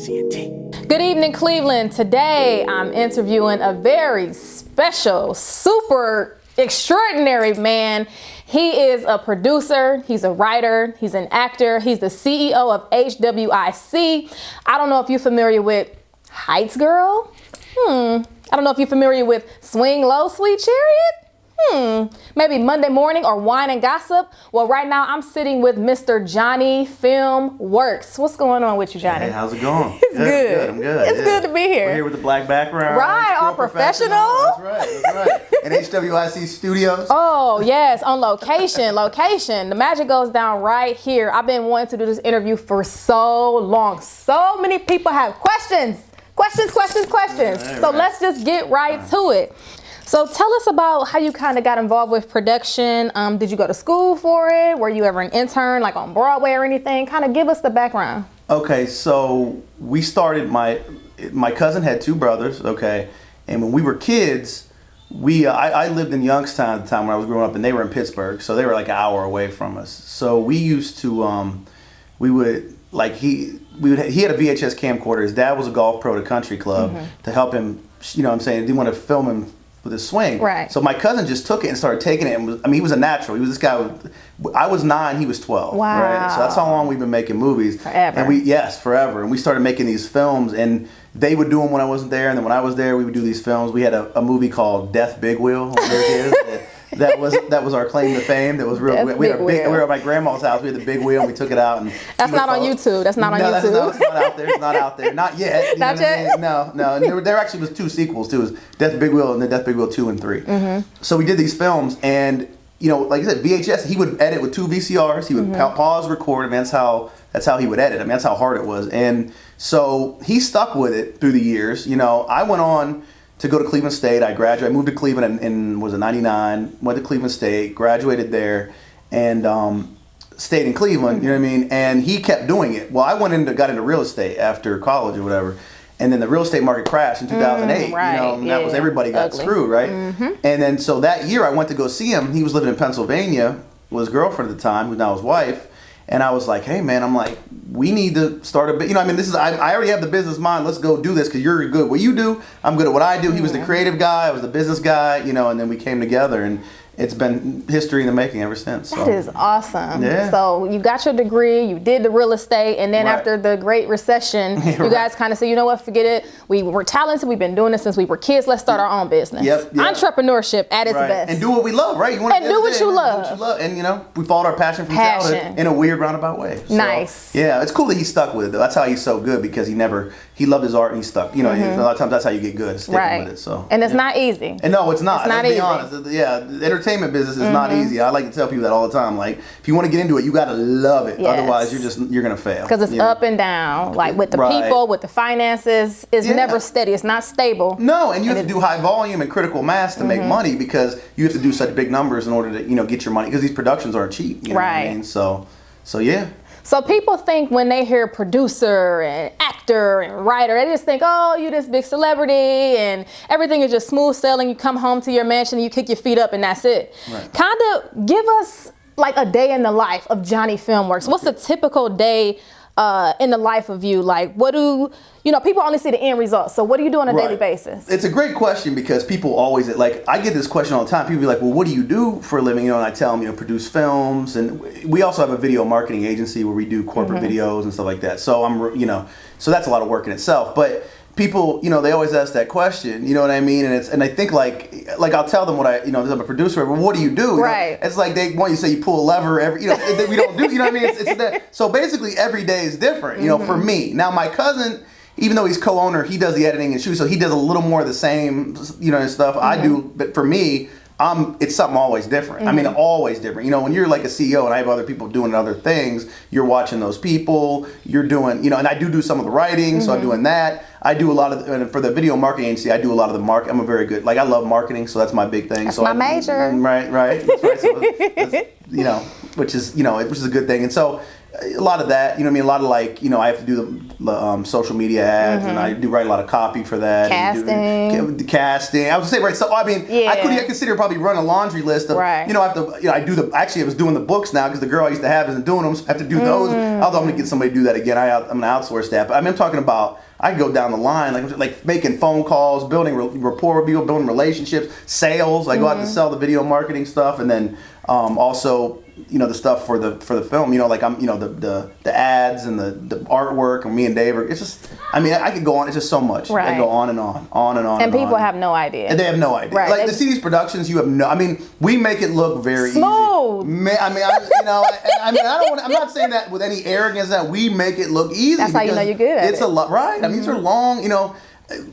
Good evening, Cleveland. Today I'm interviewing a very special, super extraordinary man. He is a producer, he's a writer, he's an actor, he's the CEO of HWIC. I don't know if you're familiar with Heights Girl. I don't know if you're familiar with Swing Lowe Sweet Chariot. Maybe Monday Morning or Wine and Gossip. Well, right now I'm sitting with Mr. Johnny Filmworks. What's going on with you, Johnny? Hey, how's it going? It's good. I'm good. It's good to be here. We're here with the black background. Right, all professional. That's right. In HWIC studios. Oh, yes, on location. The magic goes down right here. I've been wanting to do this interview for so long. So many people have questions. So let's just get right to it. So tell us about how you kind of got involved with production. Did you go to school for it? Were you ever an intern like on Broadway or anything? Kind of give us the background. Okay, so we started, my cousin had two brothers, okay, and when we were kids, I lived in Youngstown at the time when I was growing up, and they were in Pittsburgh, so they were like an hour away from us. So we used to, he had a VHS camcorder. His dad was a golf pro at a country club to help him, you know what I'm saying, didn't want to film him with his swing. Right. So my cousin just took it and started taking it. And he was a natural. He was this guy. I was 9, he was 12. Wow. Right. So that's how long we've been making movies. Forever. And forever. And we started making these films, and they would do them when I wasn't there, and then when I was there, we would do these films. We had a movie called Death Big Wheel. That was our claim to fame. That was real. We were at my grandma's house. We had the big wheel, and we took it out. And that's not on YouTube. That's not on YouTube. It's not out there. It's not out there. Not yet. Not yet? No. And there actually was 2 sequels too. It was Death Big Wheel and then Death Big Wheel 2 and 3. So we did these films, and like I said, VHS. He would edit with 2 VCRs. He would pause, record, and that's how he would edit. I mean, that's how hard it was. And so he stuck with it through the years. I went on to go to Cleveland State. I graduated. I moved to Cleveland in was it 99. Went to Cleveland State, graduated there, and stayed in Cleveland. You know what I mean? And he kept doing it. Well, I got into real estate after college or whatever, and then the real estate market crashed in 2008. Right. And that was everybody got screwed, right? And then so that year I went to go see him. He was living in Pennsylvania with his girlfriend at the time, who's now his wife. And I was like, hey man, we need to start a bit. I already have the business mind. Let's go do this because you're good at what you do. I'm good at what I do. He was the creative guy. I was the business guy. And then we came together, and it's been history in the making ever since. That is awesome. Yeah. So you got your degree, you did the real estate, and then after the Great Recession, you guys kind of said, you know what, forget it. We're talented. We've been doing this since we were kids. Let's start our own business. Yep. Entrepreneurship at its best. And do what we love, right? Do what you love. And we followed our passion from childhood in a weird roundabout way. So, nice. Yeah, it's cool that he stuck with it, though. That's how he's so good, because he loved his art and he stuck. A lot of times that's how you get good, sticking with it. So. And it's not easy. And no, it's not. It's not Let's easy. be honest. The entertainment business is not easy. I like to tell people that all the time. Like, if you want to get into it, you got to love it. Yes. Otherwise, you're gonna fail. Because it's up and down. Like with the people, with the finances, it's never steady. It's not stable. No, and you have to do high volume and critical mass to make money, because you have to do such big numbers in order to get your money, because these productions aren't cheap. You know what I mean? So yeah. So people think when they hear producer and actor and writer, they just think, oh, you this big celebrity and everything is just smooth sailing. You come home to your mansion, you kick your feet up, and that's it. Right. Kind of give us like a day in the life of Johnny Filmworks. What's a typical day in the life of you? Like, what do people only see the end result. So what do you do on a daily basis? It's a great question, because people always, I get this question all the time. People be like, well, what do you do for a living? And I tell them, produce films. And we also have a video marketing agency where we do corporate videos and stuff like that. So so that's a lot of work in itself. But people, they always ask that question, you know what I mean? And I think like I'll tell them what I'm a producer, but what do you do? Right. It's like they want you to say you pull a lever we don't do, you know what I mean? It's that. So basically every day is different, for me. Now my cousin, even though he's co-owner, he does the editing and shoot, so he does a little more of the same, and stuff I do. But for me, it's something always different. I mean, always different. When you're like a CEO and I have other people doing other things, you're watching those people, you're doing, and I do some of the writing, so I'm doing that. I do a lot of, and for the video marketing agency, I do a lot of the I'm a very good, I love marketing, so that's my big thing. That's so my major. Right. That's right. So, which is a good thing. And so, a lot of that, you know what I mean? A lot of like, you know, I have to do the social media ads, and I do write a lot of copy for that. Casting. Casting. I was gonna say, right, so I mean, I could sit here and probably run a laundry list of, you know, I have to, you know, I do the, actually I was doing the books now because the girl I used to have isn't doing them, so I have to do those. Although I'm gonna get somebody to do that again. I'm gonna outsource that. But I mean, I'm talking about, I go down the line, like making phone calls, building rapport with people, building relationships, sales. I go out to sell the video marketing stuff, and then also, you know, the stuff for the film. You know, like I'm, you know, the ads and the artwork, and me and Dave. It's just, I mean, I could go on. It's just so much. I go on and on, and on. And people have no idea. And they have no idea. Right. Like to see these productions, you have no. I mean, we make it look very smooth. Easy. I mean, you know, I mean, I don't want. I'm not saying that with any arrogance. That we make it look easy. That's how you know you're good at it. It's a lot, right? I mean, these are long. You know,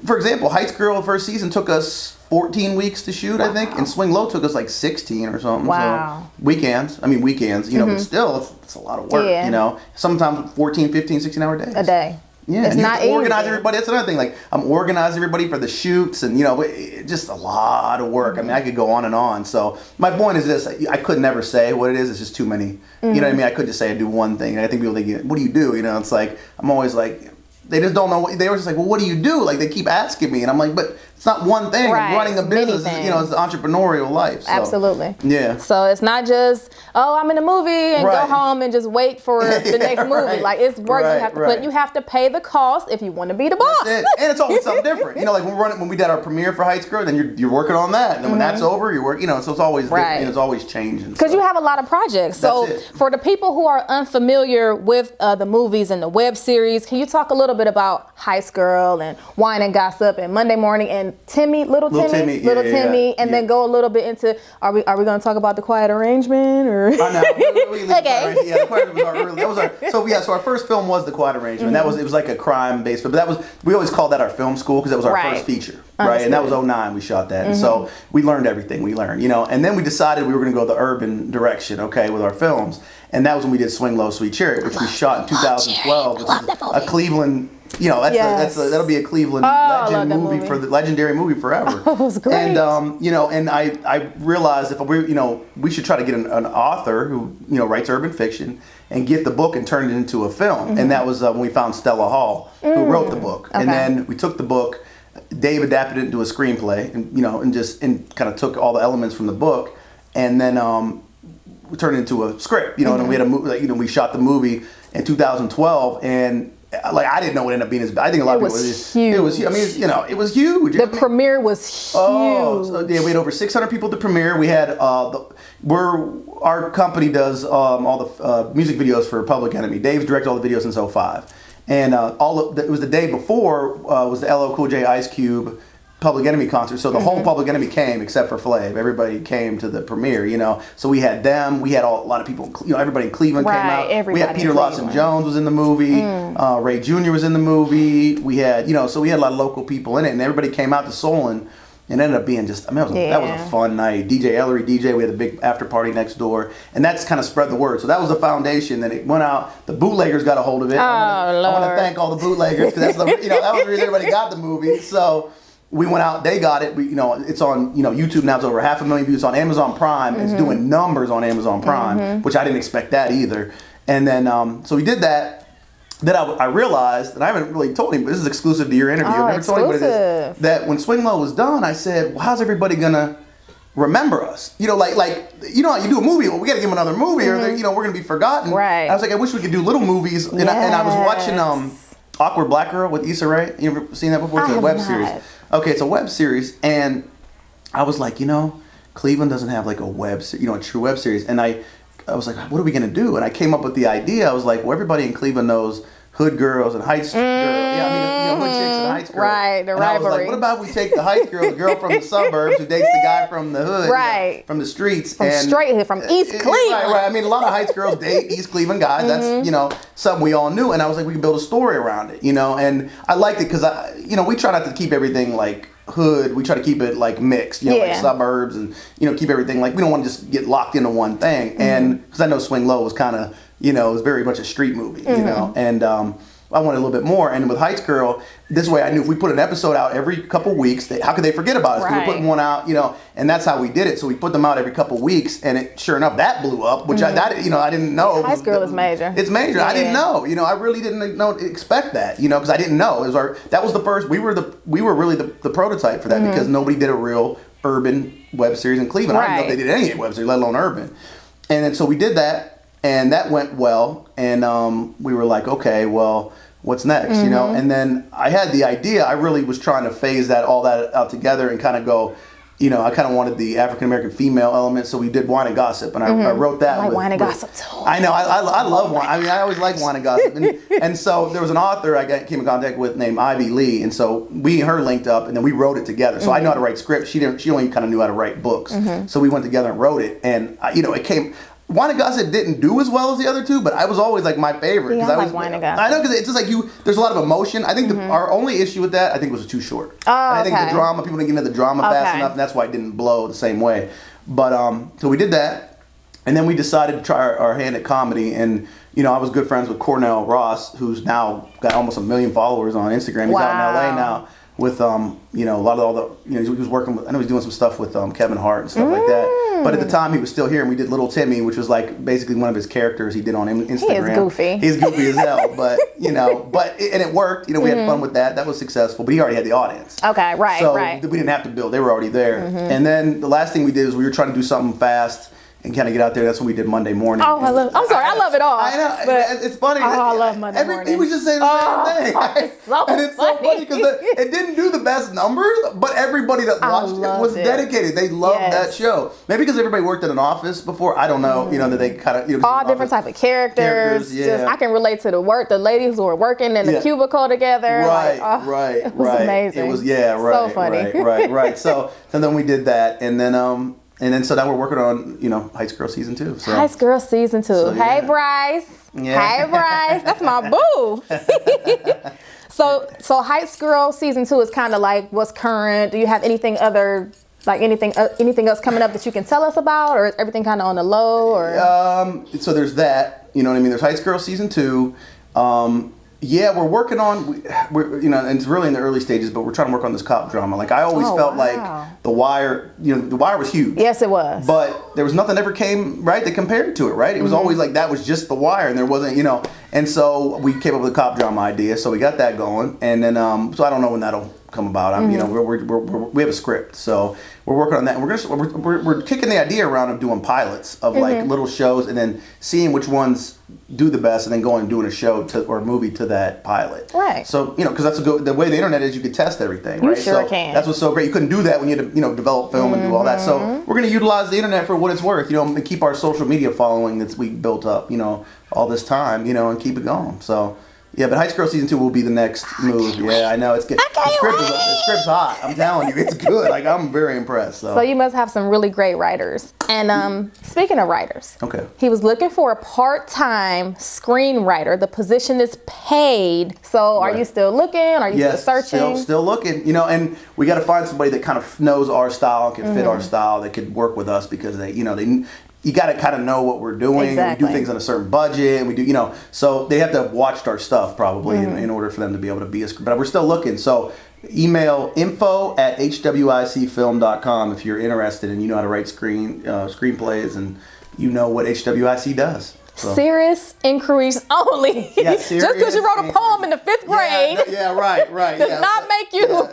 for example, Heights Girl first season took us 14 weeks to shoot, I think, and Swing Lowe took us like 16 or something. Wow. So weekends, you know, but still, it's a lot of work, you know. Sometimes 14, 15, 16-hour days. A day. Yeah, it's and not you have to organize easy. everybody. That's another thing. Like, I'm organizing everybody for the shoots, and, you know, just a lot of work. I mean, I could go on and on. So my point is this. I could never say what it is. It's just too many. You know what I mean? I could just say I do one thing. And I think people think, what do you do? You know, it's like, I'm always like, they just don't know. They were just like, well, what do you do? Like, they keep asking me. And I'm like, but it's not one thing. Right. I'm running a business. You know, it's an entrepreneurial life. So. Absolutely. Yeah. So it's not just, oh, I'm in a movie and go home and just wait for the next movie. Like, it's work you have to put. You have to pay the cost if you want to be the boss. That's it. And it's always something different. You know, like when we did our premiere for Heights Girl, then you're working on that. And then when that's over, you're working, you know, so it's always different. And it's always changing. Because you have a lot of projects. So for the people who are unfamiliar with the movies and the web series, can you talk a little bit about Heights Girl and Wine and Gossip and Monday Morning and Little Timmy, and then go a little bit into, are we going to talk about The Quiet Arrangement or? Oh, no. Okay. Yeah, The Quiet Arrangement was our early. That was our so our first film was The Quiet Arrangement. It was like a crime based film, but we always called that our film school because that was our first feature, right? And that was 2009 we shot that, and so we learned everything we learned, you know. And then we decided we were going to go the urban direction, okay, with our films, and that was when we did Swing Lowe Sweet Chariot, which we shot in 2012, which is a Cleveland. You know, that'll be a Cleveland legendary movie forever. Oh, it was great. And you know, and I realized if we should try to get an author who, you know, writes urban fiction and get the book and turn it into a film. And that was when we found Stella Hall, who wrote the book. And then we took the book, Dave adapted it into a screenplay, and you know, and kind of took all the elements from the book, and then we turned it into a script. You know, and we had a movie. Like, you know, we shot the movie in 2012, and like, I didn't know it ended up being as bad. I think a lot of people. Huge. It was. I mean, you know, it was huge. The premiere was huge. Oh, so, yeah, we had over 600 people at the premiere. We had our company does all the music videos for Public Enemy. Dave's directed all the videos since 2005, and it was the day before was the LL Cool J Ice Cube Public Enemy concert, so the whole Public Enemy came except for Flav. Everybody came to the premiere, you know. So we had them. We had a lot of people. You know, everybody in Cleveland came out. We had Peter Lawson Jones was in the movie. Ray Jr. was in the movie. We had, you know, so we had a lot of local people in it, and everybody came out to Solon. And ended up being just, I mean, that was a fun night. DJ Ellery, we had a big after party next door. And that's kind of spread the word. So that was the foundation. Then it went out. The bootleggers got a hold of it. I want to thank all the bootleggers because that's you know, that was the reason everybody got the movie. So we went out, they got it. We, you know, it's on, you know, YouTube now. It's over 500,000 views. It's on Amazon Prime. It's doing numbers on Amazon Prime, which I didn't expect that either. And then, so we did that. Then I realized, and I haven't really told him, but this is exclusive to your interview. I've never told him what it is. That when Swing Lowe was done, I said, well, how's everybody gonna remember us? You know, like you know how you do a movie, well, we gotta give them another movie or you know, we're gonna be forgotten. Right. I was like, I wish we could do little movies. And I was watching Awkward Black Girl with Issa Rae. You ever seen that before? It's a web series. Okay, it's a web series, and I was like, you know, Cleveland doesn't have like a true web series. And I was like, what are we gonna do? And I came up with the idea. I was like, well, everybody in Cleveland knows hood girls and Heights girls. Yeah, I mean, you know, hood chicks and Heights girls. Right, the and rivalry. I was like, what about we take the Heights girl, the girl from the suburbs who dates the guy from the hood, right, you know, from the streets, from East Cleveland. Right. I mean, a lot of Heights girls date East Cleveland guys. That's, you know, something we all knew. And I was like, we can build a story around it, you know. And I liked it because we try not to keep everything like hood. We try to keep it like mixed, you know, like suburbs, and you know, keep everything like, we don't want to just get locked into one thing. And because I know Swing Lowe was kind of, you know, it was very much a street movie, you know, and I wanted a little bit more. And with Heights Girl, this way I knew if we put an episode out every couple weeks, how could they forget about us? Because we're putting one out, and that's how we did it. So we put them out every couple weeks, and sure enough, that blew up, which I didn't know. Heights Girl is major. It's major. Yeah. I didn't know. I really didn't expect that. Because I didn't know. That was the first. We were really the prototype for that because nobody did a real urban web series in Cleveland. I didn't know if they did any web series, let alone urban. And then so we did that, and that went well. And we were like, okay, well, what's next? And then I had the idea. I really was trying to phase all that out together and kind of go. I kind of wanted the African American female element, so we did Wine and Gossip, and I wrote that. I like Wine and Gossip too. I know, I love wine. I mean, I always like Wine and Gossip, and so there was an author I came in contact with named Ivy Lee, and so we and her linked up, and then we wrote it together. So I know how to write scripts. She didn't. She only kind of knew how to write books. So we went together and wrote it, and it came. Wine and Gossip didn't do as well as the other two, but I was always like my favorite. Yeah, I like Wine and Gossip. I know, because it's just like there's a lot of emotion. I think our only issue with that, I think, was too short. Oh, and I think the drama, people didn't get into the drama fast enough, and that's why it didn't blow the same way. But so we did that, and then we decided to try our hand at comedy, and I was good friends with Cornell Ross, who's now got almost 1 million followers on Instagram. He's out in LA now. With a lot of all the he was working with, I know he's doing some stuff with Kevin Hart and stuff like that. But at the time he was still here, and we did Little Timmy, which was like basically one of his characters he did on Instagram. He is goofy. He's goofy as hell, but and it worked. We had fun with that. That was successful. But he already had the audience. Okay, right, so right. we didn't have to build; they were already there. And then the last thing we did was we were trying to do something fast and kind of get out there. That's when we did Monday Morning. Oh, I love it all. I know, but it's funny. I love Monday Morning. He was just saying the same thing. It's so and it's so funny because it didn't do the best numbers, but everybody that watched it was dedicated. They loved that show. Maybe because everybody worked in an office before. I don't know. That they kind of all different type of characters. Just, I can relate to the ladies who were working in the cubicle together. Right. It was amazing. It was so funny. Right. So then we did that, and then so now we're working on Heights Girl season 2. So. Heights Girl season 2. So, Hey Bryce. Yeah. Hey Bryce. That's my boo. So Heights Girl season 2 is kind of like what's current. Do you have anything other? Like anything else coming up that you can tell us about, or is everything kind of on the low? Or so there's that. You know what I mean? There's Heights Girl season 2. Yeah, we're working on. And it's really in the early stages, but we're trying to work on this cop drama. Like I always felt like The Wire. The Wire was huge. Yes, it was. But there was nothing ever came that compared to it. Right? It was always like that was just The Wire, and there wasn't. And so we came up with a cop drama idea. So we got that going, and then so I don't know when that'll come about. We have a script, so we're working on that. And we're kicking the idea around of doing pilots of like little shows, and then seeing which ones do the best, and then going and doing a show or a movie to that pilot. Right. So because that's the way the internet is, you could test everything. Right. You sure can. That's what's so great. You couldn't do that when you had to develop film and do all that. So we're going to utilize the internet for what it's worth. And keep our social media following that we built up. All this time. And keep it going. So. Yeah, but Heights Girl season 2 will be the next move. Yeah, I know it's good. The script's hot. I'm telling you, it's good. Like I'm very impressed. So you must have some really great writers. And speaking of writers, he was looking for a part-time screenwriter. The position is paid. So are you still looking? Are you still searching? Still looking. And we got to find somebody that kind of knows our style, can fit our style, that could work with us because they. You got to kind of know what we're doing. Exactly. We do things on a certain budget, and we do, so they have to have watched our stuff probably in order for them to be able to be but we're still looking. So email info@hwicfilm.com if you're interested and you know how to write screenplays and what HWIC does. So. Serious inquiries only. Yeah, just because you wrote a poem in the 5th grade. Right. Does not make you.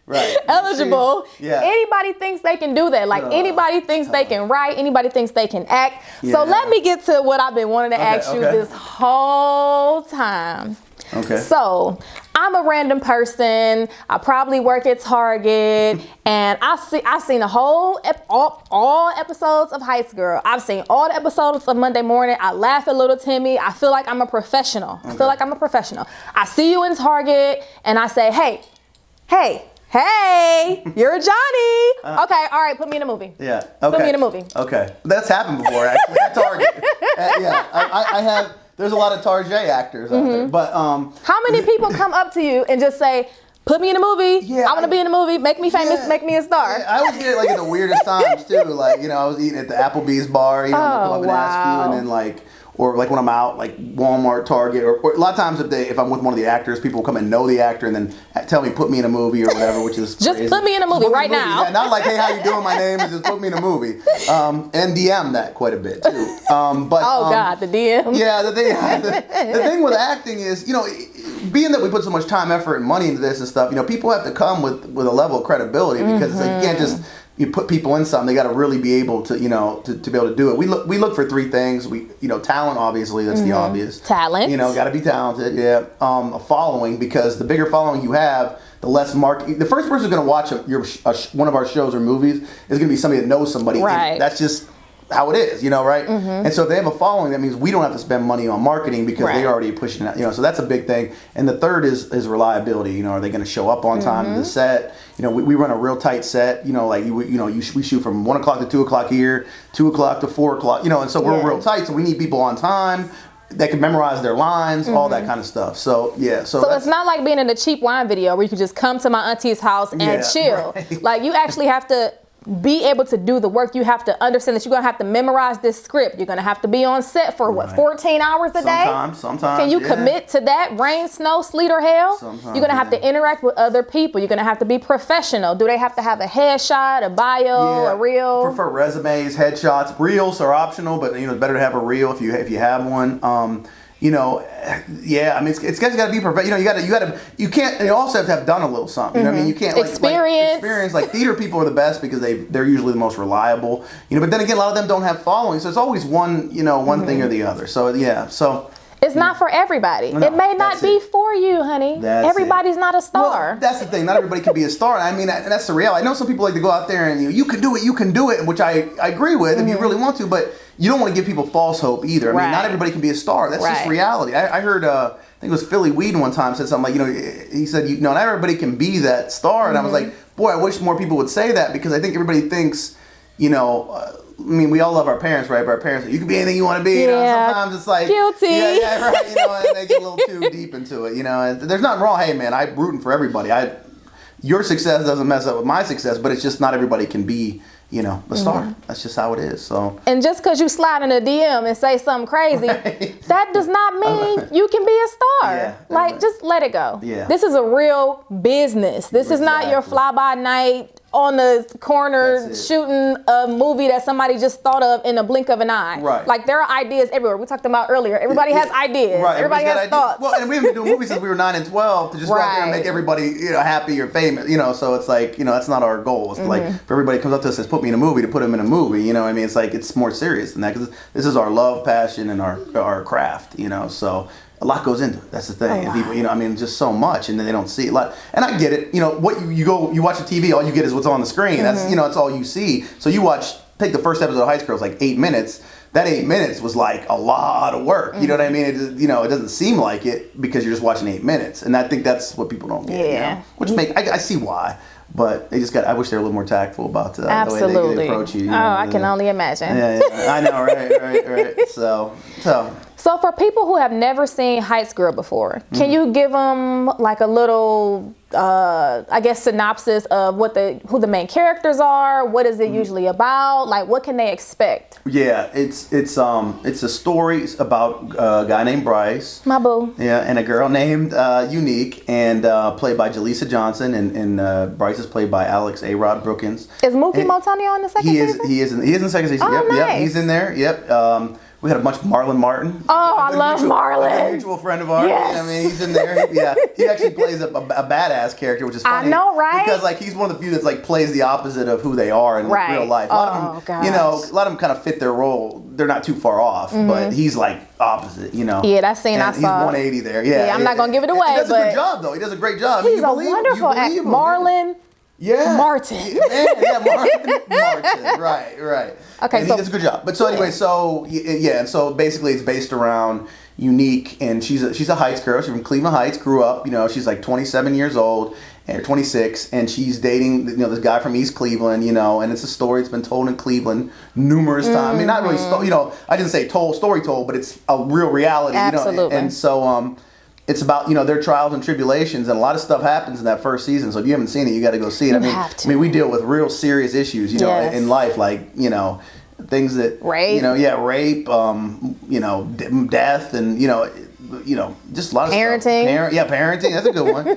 Right. Eligible. Yeah. Anybody thinks they can do that. Like anybody thinks they can write. Anybody thinks they can act. Yeah. So let me get to what I've been wanting to ask you this whole time. Okay. So I'm a random person. I probably work at Target, and I've seen the whole all episodes of Heights Girl. I've seen all the episodes of Monday Morning. I laugh at Little Timmy. I feel like I'm a professional. I see you in Target, and I say, Hey, you're Johnny. Okay, all right, put me in a movie. Yeah, okay. Put me in a movie. Okay. That's happened before, actually, at Target. I have, there's a lot of Target actors out there, but... How many people come up to you and just say, put me in a movie, I want to be in a movie, make me famous, make me a star? Yeah, I always get it, at the weirdest times, too. I was eating at the Applebee's bar, and ask you, and then, or like when I'm out, like Walmart, Target, or a lot of times if I'm with one of the actors, people come and know the actor and then tell me put me in a movie or whatever, which is just crazy. put me in a movie right now. Yeah, not like, hey, how you doing? My name is just put me in a movie. And DM that quite a bit too. God, the DM. Yeah, the thing with acting is, you know, being that we put so much time, effort, and money into this and stuff, you know, people have to come with a level of credibility, because it's like you can't just put people in something. They got to really be able to, you know, to be able to do it. We look for three things. Talent, obviously, that's the obvious. Talent. You know, got to be talented. Yeah. A following, because the bigger following you have, the less market. The first person who's going to watch one of our shows or movies is going to be somebody that knows somebody. Right. And that's just how it is, you know, right? And so if they have a following, that means we don't have to spend money on marketing, because they're already pushing it out, you know. So that's a big thing. And the third is reliability. You know, are they going to show up on time to the set? You know, we run a real tight set. You know, like we shoot from 1 o'clock to 2 o'clock here, 2 o'clock to 4 o'clock. You know, and so we're real tight. So we need people on time. They can memorize their lines, all that kind of stuff. So yeah, so it's not like being in a cheap wine video where you can just come to my auntie's house and chill. Right. Like, you actually have to be able to do the work. You have to understand that you're going to have to memorize this script. You're going to have to be on set for 14 hours a day? Sometimes. Can you commit to that? Rain, snow, sleet, or hail? Sometimes, you're going to have to interact with other people. You're going to have to be professional. Do they have to have a headshot, a bio, a reel? Prefer resumes, headshots. Reels are optional, but you know, it's better to have a reel if you have one. You know, yeah. I mean, it's got to be perfect. You know, you can't. You also have to have done a little something. You know what I mean? You can't experience. Like theater people are the best because they're usually the most reliable. You know, but then again, a lot of them don't have following, so it's always one thing or the other. So yeah, so. It's not for everybody. No, it may not be for you, honey. Everybody's not a star. Well, that's the thing. Not everybody can be a star. I mean, that's the reality. I know some people like to go out there and you can do it, which I agree with if you really want to, but you don't want to give people false hope either. I mean, not everybody can be a star. That's just reality. I heard, I think it was Philly Whedon one time said something like, he said, not everybody can be that star. And I was like, boy, I wish more people would say that, because I think everybody thinks, I mean, we all love our parents, right? But our parents, you can be anything you want to be. You know, sometimes it's like guilty. Yeah, right. You know, and they get a little too deep into it. You know, and there's nothing wrong. Hey, man, I'm rooting for everybody. Your success doesn't mess up with my success, but it's just not everybody can be, a star. That's just how it is. So. And just because you slide in a DM and say something crazy, that does not mean you can be a star. Yeah, just let it go. Yeah. This is a real business. This is not your fly by night on the corner shooting a movie that somebody just thought of in a blink of an eye. Right. Like, there are ideas everywhere. We talked about earlier. Everybody has ideas. Right. Everybody has thoughts. Well, and we haven't been doing movies since we were 9 and 12 to just go out there and make everybody happy or famous. So it's like, that's not our goal. It's like, if everybody comes up to us and says, put me in a movie, to put them in a movie. You know what I mean? It's like, it's more serious than that, because this is our love, passion, and our craft. So a lot goes into it. That's the thing. And people, just so much, and then they don't see a lot. And I get it. What you watch the TV, all you get is what's on the screen. That's that's all you see. So you take the first episode of High School, it's like 8 minutes. That 8 minutes was like a lot of work. You know what I mean? It doesn't seem like it because you're just watching 8 minutes. And I think that's what people don't get. Yeah. Which I see why. But I wish they were a little more tactful about the way they approach you. I can only imagine. Yeah, I know, right. So for people who have never seen Heights Girl before, can you give them like a little, synopsis of who the main characters are? What is it usually about? Like, what can they expect? Yeah, it's a story about a guy named Bryce. My boo. Yeah, and a girl named Unique, and played by Jaleesa Johnson, and Bryce is played by Alex A-Rod Brookins. Is Mookie Montano on the second season? He is in the second season. Oh, nice. Yep, he's in there. Yep. We had a bunch of Marlon Martin. Oh, I love Marlon. A mutual friend of ours. Yes. I mean, he's in there. Yeah, he actually plays a badass character, which is funny. I know, right? Because he's one of the few that's plays the opposite of who they are in real life. A lot of them, a lot of them kind of fit their role. They're not too far off, but he's opposite. Yeah, that scene I saw. He's 180 there. Yeah, I'm not gonna give it away. He does a good job though. He does a great job. He's a wonderful actor. Marlon. Yeah. Martin. Martin. Right. Okay, and he does a good job. But so anyway, and so basically it's based around Unique, and she's a Heights girl. She's from Cleveland Heights, grew up, she's 27 years old, or 26, and she's dating, this guy from East Cleveland, and it's a story that's been told in Cleveland numerous times. I mean, not really, I didn't say story told, but it's a real reality, Absolutely. And so, it's about, their trials and tribulations, and a lot of stuff happens in that first season. So if you haven't seen it, you got to go see it. I mean, we deal with real serious issues, in life, things that rape, rape, death, and just a lot of parenting. Stuff. Parenting. That's a good one.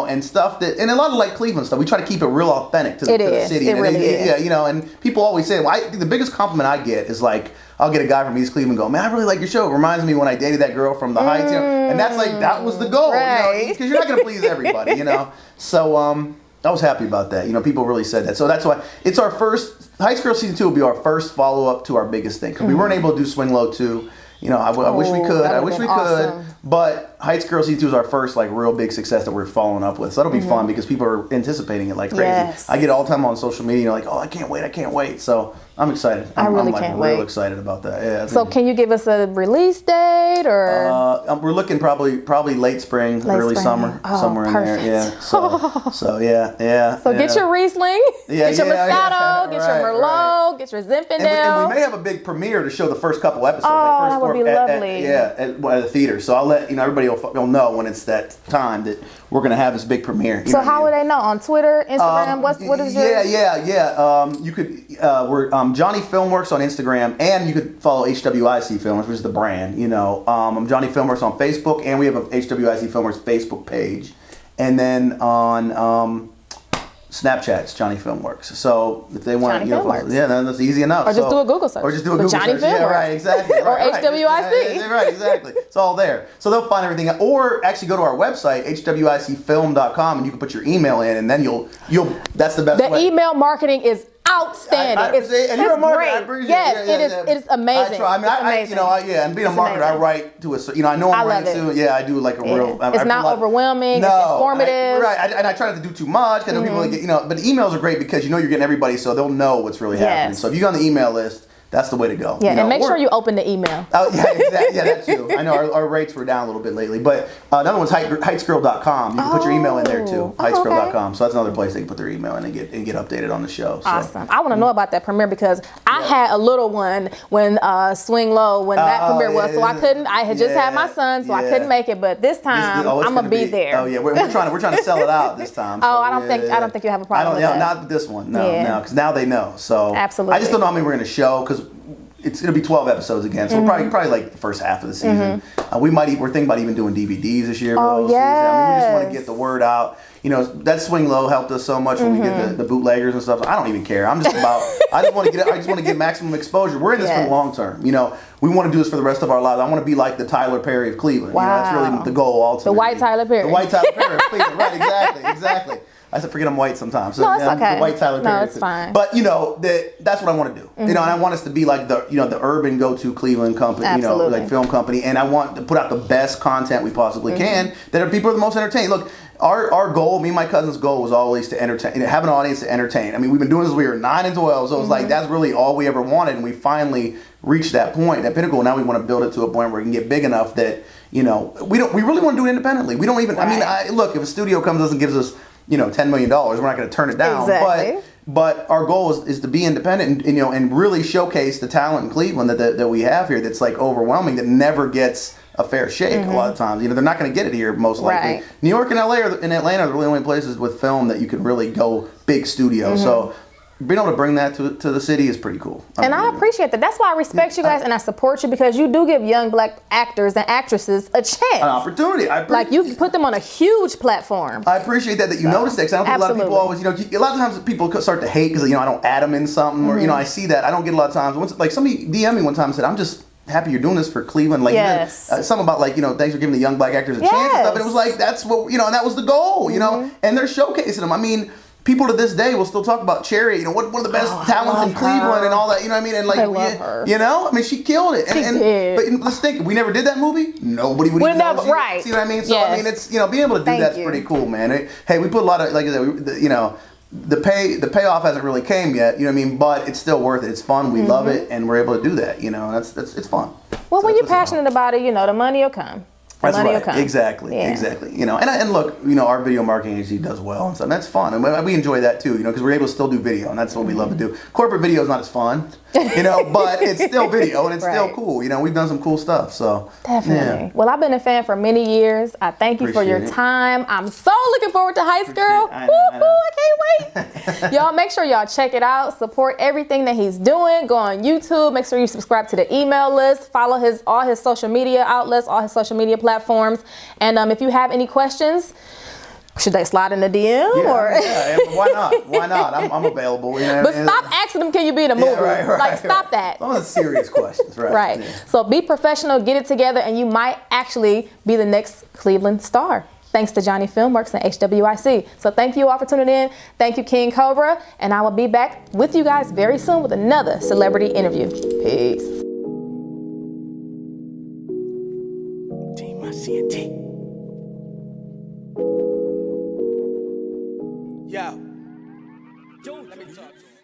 And stuff and a lot of like Cleveland stuff. We try to keep it real authentic to the city. It really is. And people always say, I think the biggest compliment I get is like, I'll get a guy from East Cleveland go, man, I really like your show. It reminds me when I dated that girl from the Heights, and that's like, that was the goal, because you're not going to please everybody, So I was happy about that. People really said that. So that's why it's our first, Heights Girl Season 2 will be our first follow-up to our biggest thing, because we weren't able to do Swing Lowe 2. I wish we could. I wish we could. But Heights Girl Season 2 is our first like real big success that we're following up with. So that'll be fun because people are anticipating it like crazy. Yes. I get all the time on social media like, oh, I can't wait. So I'm excited. I'm real excited about that. Yeah. So can you give us a release date or? We're looking probably late spring, early summer, somewhere perfect. in there. Yeah. So yeah. So get your Riesling, get your Moscato, get your Merlot, get your Zinfandel. And we may have a big premiere to show the first couple episodes. Oh, that would be lovely. At the theater. So I'll let everybody will know when it's that time that we're going to have this big premiere. So how would they know? On Twitter, Instagram? What is your? Yeah. You could. We're Johnny Filmworks on Instagram, and you could follow HWIC Filmworks, which is the brand. I'm Johnny Filmworks on Facebook, and we have a HWIC Filmworks Facebook page, and then on Snapchat's Johnny Filmworks. So if they want, that's easy enough. Or just do a Google search. Johnny Filmworks. Yeah, right, exactly. Or HWIC. Right, exactly. It's all there. So they'll find everything. Or actually go to our website, hwicfilm.com, and you can put your email in, and then you'll. That's the best way. The email marketing is outstanding. And you're a marketer. I appreciate it. It is amazing. I try. It's amazing. And being a marketer, I write to I know I'm writing to. Yeah, I do like a real. It's not overwhelming. No, it's informative. And I try not to do too much because people get but emails are great because you're getting everybody, so they'll know what's really happening. So if you go on the email list, that's the way to go. Yeah, and make sure you open the email. Oh, yeah, exactly. Yeah, that too. I know our rates were down a little bit lately. But another one's heightsgirl.com. You can put your email in there too, heightsgirl.com. So that's another place they can put their email in and get updated on the show. So. Awesome. I want to know about that premiere because I had a little one when Swing Lowe, when that premiere was. So I couldn't, I had just had my son, so I couldn't make it. But this time, I'm going to be there. Oh, yeah. We're trying to sell it out this time. So I don't think you have a problem with that. Not with this one. No, because now they know. So absolutely. I just don't know how many we're going to show because it's going to be 12 episodes again, so probably like the first half of the season. We're thinking about even doing DVDs this year. Oh, yes. We just want to get the word out. That Swing Low helped us so much when we did the bootleggers and stuff. I don't even care. I'm just about. I just want to get maximum exposure. We're in this for the long term. We want to do this for the rest of our lives. I want to be like the Tyler Perry of Cleveland. Wow. That's really the goal. Ultimately, the white Tyler Perry. The white Tyler Perry of Cleveland. Right? Exactly. I forget I'm white sometimes. So, no, it's okay. The white Tyler Perry. No, it's fine. But that's what I want to do. And I want us to be like the urban go-to Cleveland company. Absolutely. Like film company. And I want to put out the best content we possibly can that are people are the most entertained. Look, our goal, me and my cousin's goal was always to entertain, have an audience to entertain. I mean, we've been doing this since we were 9 and 12, so it was like that's really all we ever wanted, and we finally reached that point, that pinnacle. Now we want to build it to a point where we can get big enough that we really want to do it independently. We don't even. Right. I mean, look, if a studio comes us and gives us $10 million, we're not going to turn it down. Exactly. But our goal is to be independent and really showcase the talent in Cleveland that we have here that's like overwhelming, that never gets a fair shake a lot of times. They're not going to get it here most likely. Right. New York and LA and Atlanta are the really only places with film that you can really go big studio. So being able to bring that to the city is pretty cool. And I appreciate that. That's why I respect you guys and I support you, because you do give young black actors and actresses a chance. An opportunity. Like you put them on a huge platform. I appreciate that you noticed that, because I don't think a lot of people always, a lot of times people start to hate because I don't add them in something or I see that. I don't get a lot of times. Like somebody DM'd me one time and said, I'm just happy you're doing this for Cleveland. Like something about thanks for giving the young black actors a chance and stuff. And it was like, that's what, and that was the goal, and they're showcasing them. I mean, people to this day will still talk about Chariot, one of the best talents in Cleveland and all that, and like, I love her. I mean, she killed it. But let's think, if we never did that movie, nobody would even know. Right. See what I mean? So, I mean, it's, being able to do that's pretty cool, man. Hey, we put a lot of, like I said, the payoff hasn't really came yet, but it's still worth it. It's fun. We love it, and we're able to do that, it's fun. Well, when you're passionate about it, the money will come. That's right. Exactly. And look, our video marketing agency does well and stuff. That's fun, and we enjoy that too. Because we're able to still do video, and that's what we love to do. Corporate video is not as fun. you know, but it's still video and it's Right. still cool. You know, we've done some cool stuff. So Definitely. yeah. Well, I've been a fan for many years. I thank you for your Appreciate it. time. I'm so looking forward to Heist Girl. I Woo, know. I can't wait. Y'all make sure y'all check it out. Support everything that he's doing. Go on YouTube. Make sure you subscribe to the email list. Follow all his social media outlets, all his social media platforms. And if you have any questions, should they slide in the DM or? Yeah, why not? Why not? I'm available. You know, But stop asking them, can you be in a movie? right, Like, stop that. Some of the serious questions, right? Right. Yeah. So be professional, get it together, and you might actually be the next Cleveland star. Thanks to Johnny Filmworks and HWIC. So thank you all for tuning in. Thank you, King Cobra. And I will be back with you guys very soon with another celebrity interview. Peace. Yo, let me talk to you.